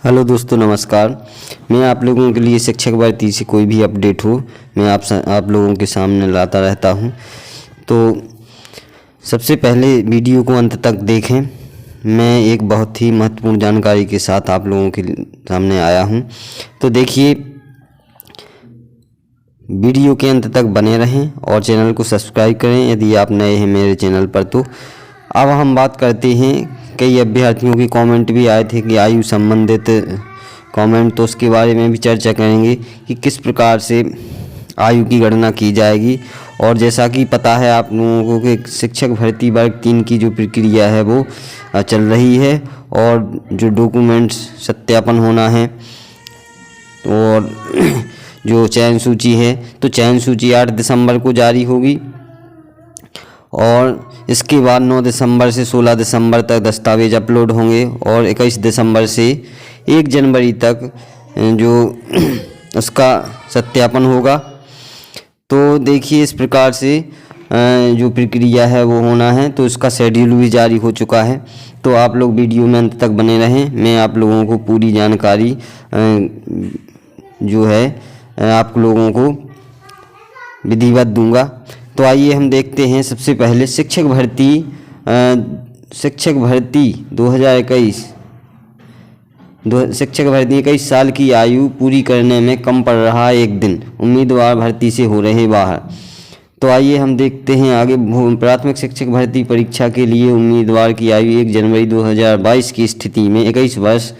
Hello दोस्तों, नमस्कार। मैं आप लोगों के लिए शिक्षक भर्ती से कोई भी अपडेट हो मैं आप लोगों के सामने लाता रहता हूं। तो सबसे पहले वीडियो को अंत तक देखें। मैं एक बहुत ही महत्वपूर्ण जानकारी के साथ आप लोगों के सामने आया हूं। तो देखिए, वीडियो के अंत तक बने रहें और चैनल को सब्सक्राइब करें यदि आप नए हैं मेरे चैनल पर। तो अब हम बात करते हैं, कई अभ्यर्थियों की कमेंट भी आए थे कि आयु संबंधित कमेंट, तो उसके बारे में भी चर्चा करेंगे कि किस प्रकार से आयु की गणना की जाएगी। और जैसा कि पता है आप लोगों को कि शिक्षक भर्ती वर्ग 3 की जो प्रक्रिया है वो चल रही है और जो डॉक्यूमेंट्स सत्यापन होना है और जो चयन सूची है, तो चयन सूची 8 दिसंबर को जारी होगी और इसके बाद 9 दिसंबर से 16 दिसंबर तक दस्तावेज अपलोड होंगे और 21 दिसंबर से 1 जनवरी तक जो उसका सत्यापन होगा। तो देखिए, इस प्रकार से जो प्रक्रिया है वो होना है। तो इसका शेड्यूल भी जारी हो चुका है। तो आप लोग वीडियो में अंत तक बने रहें। मैं आप लोगों को पूरी जानकारी जो है आप लोगों को विधिवत दूंगा। तो आइए हम देखते हैं। सबसे पहले शिक्षक भर्ती 2021 शिक्षक भर्ती 21 साल की आयु पूरी करने में कम पड़ रहा 1 दिन, उम्मीदवार भर्ती से हो रहे बाहर। तो आइए हम देखते हैं आगे। प्राथमिक शिक्षक भर्ती परीक्षा के लिए उम्मीदवार की आयु 1 जनवरी 2022 की स्थिति में 21 वर्ष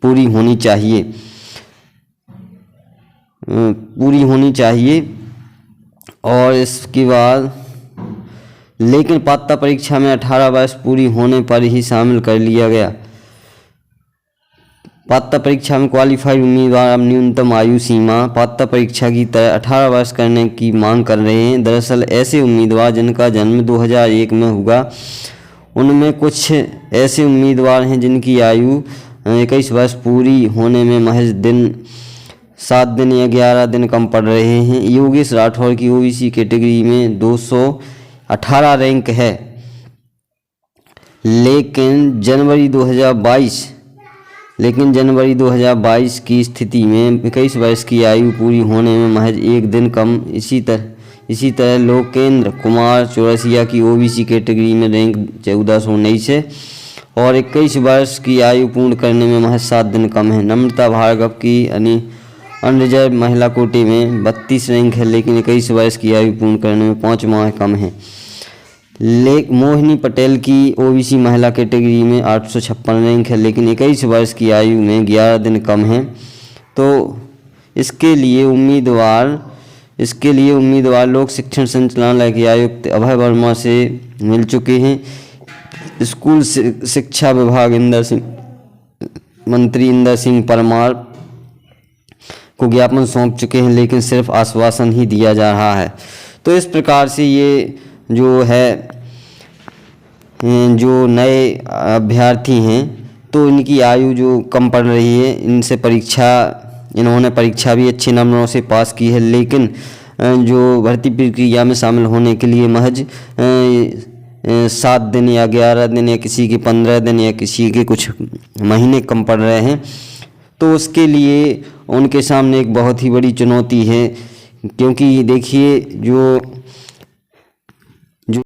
पूरी होनी चाहिए और इसके बाद लेकिन पात्रता परीक्षा में 18 वर्ष पूरी होने पर ही शामिल कर लिया गया। पात्रता परीक्षा में क्वालिफाइड उम्मीदवार अब न्यूनतम आयु सीमा पात्रता परीक्षा की तरह 18 वर्ष करने की मांग कर रहे हैं। दरअसल ऐसे उम्मीदवार जिनका जन्म 2001 में हुआ, उनमें कुछ ऐसे उम्मीदवार हैं जिनकी आयु 21 वर्ष पूरी होने में महज 7 दिन या 11 दिन कम पड़ रहे हैं। योगेश राठौर की ओबीसी कैटेगरी में 218 रैंक है, लेकिन जनवरी 2022 की स्थिति में 21 वर्ष की आयु पूरी होने में महज 1 दिन कम। इसी तरह लोकेंद्र कुमार चौरसिया की ओबीसी कैटेगरी में रैंक 1419 है और 21 वर्ष की आयु पूर्ण करने में महज 7 दिन कम है। नम्रता भार्गव की अनरिजर्व महिला कोटे में 32 रैंक है, लेकिन 21 वर्ष की आयु पूर्ण करने में 5 माह कम है। मोहिनी पटेल की ओबीसी महिला कैटेगरी में 856 रैंक है, लेकिन 21 वर्ष की आयु में 11 दिन कम है। तो इसके लिए उम्मीदवार लोक शिक्षण संचालनालय के आयुक्त अभय वर्मा से मिल चुके हैं। स्कूल शिक्षा विभाग मंत्री इंदर सिंह परमार को ज्ञापन सौंप चुके हैं, लेकिन सिर्फ आश्वासन ही दिया जा रहा है। तो इस प्रकार से ये जो है जो नए अभ्यर्थी हैं तो इनकी आयु जो कम पड़ रही है, इन्होंने परीक्षा भी अच्छे नंबरों से पास की है, लेकिन जो भर्ती प्रक्रिया में शामिल होने के लिए महज 7 दिन या 11 दिन या किसी के 15 दिन या किसी के कुछ महीने कम पड़ रहे हैं। तो उसके लिए उनके सामने एक बहुत ही बड़ी चुनौती है, क्योंकि देखिए जो